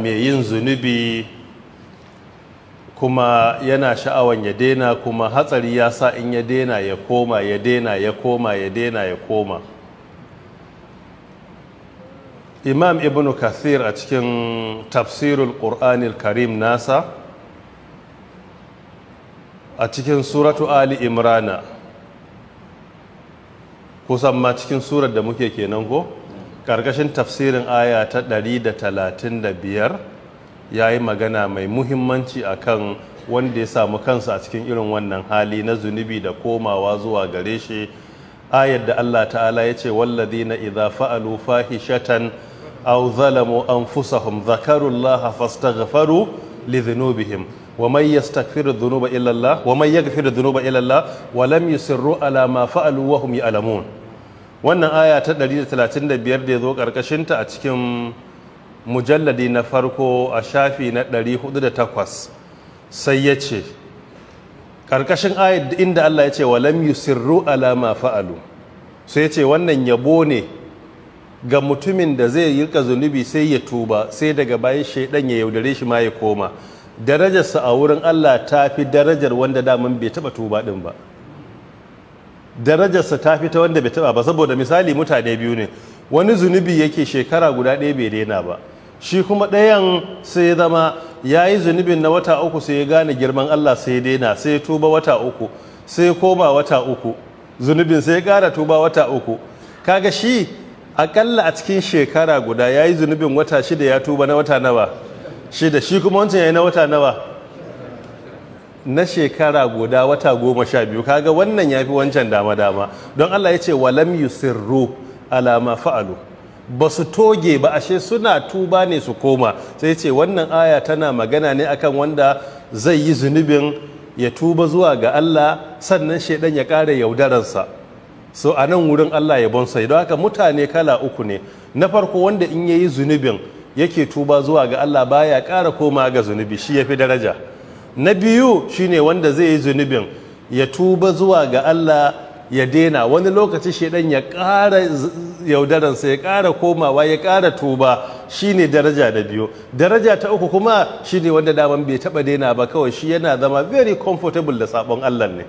mai yin zunubi kuma yana sha'awan ya daina, kuma hatsari ya sa in ya daina ya koma, ya daina ya koma, ya daina ya koma. Imam Ibn Kathir a cikin tafsirul Qur'anil Karim nasa a cikin suratu Ali Imrana, kusan ma cikin surar da muke kenan ko, karkashin tafsirin aya ta 135 ya yi magana mai muhimmanci akan wanda ya samu kansa a cikin irin wannan hali na zunubi da komawa zuwa gare shi. Ayar da Allah ta'ala ya ce, walladhina idza fa'alu fahishatan aw zalamu anfusahum dhakarullaha fastaghfaru li dhunubihim wa man yastaghfiru dhunuba illa Allah wa man yaghfiru dhunuba illa Allah wa lam yusirru ala ma fa'alu wa hum ya'lamun. Wannan aya ta 135 da ya zo ƙarƙashinta a cikin mujalladi na farko a shafi na 408 sai ya ce, ƙarƙashin ayat inda Allah ya ce wa lam yusirru ala ma fa'alu, sai ya ce wannan yabo ne ga mutumin da zai yi zunubi sai ya tuba, sai daga bayan shaidan ya yaudare shi ma ya koma. Darajarsa a wurin Allah ta fi darajar wanda daman bai taɓa tuba ɗin ba. Darajarsa ta fi ta wanda bai taba ba, saboda misali mutane biyu ne, wani zunubi yake shekara guda ɗaya bai daina ba, shi kuma ɗayan sai ya zama ya yi zunubin na wata uku sai ya gane girman Allah sai ya daina, sai ya tuba wata uku, sai ya koma wata uku, zunubin sai ya ƙara tuba wata uku. Kaga shi akalla a cikin shekara guda ya yi zunubin wata shida, ya tuba na wata nawa? Shida. Shi kuma wancan ya yi na wata nawa? Na shekara guda wata 12. Kaga wannan ya fi wancan dama-dama, don Allah ya ce walam yusirru ala ma fa'alu, ba su toge ba, ashe suna tuba ne su koma. Sai ce wannan aya tana magana ne akan wanda zai yi zunubin ya tuba zuwa ga Allah, sannan shaidan ya ƙara yaudararsa. So a nan wurin Allah ya bonsa. Don haka mutane kala uku ne. Na farko wanda in yayi zunubin yake tuba zuwa ga Allah baya ƙara koma ga zunubi, shi ya fi daraja. Na biyu shine wanda zai yi zunubin ya tuba zuwa ga Allah ya daina, wani lokaci shedan ya ƙara yaudaransa, ya ƙara komawa, ya ƙara tuba, shine daraja da biyu. Daraja ta uku kuma shine wanda daman bai taɓa daina ba, kawai shi yana zama very comfortable da sabon Allah ne.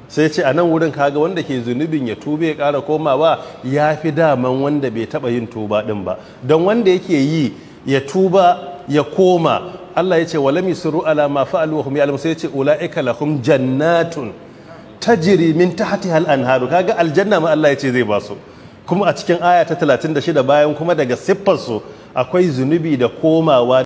Sai ce a nan wurin kaga wanda ke zunubin ya tuba ya ƙara komawa ya fi daman wanda bai taɓa yin tuba ɗin ba, don wanda yake yi ya tuba ya koma, Allah ya ce walam yusirru ala ma fa'alu wa hum ya'lamun, sai ya ce ulaika lahum jannatun tajri min tahtiha al-anharu. Kaga aljanna ma Allah ya ce zai ba su, kuma a cikin aya ta 36 bayan kuma daga siffar su akwai zunubi da komawa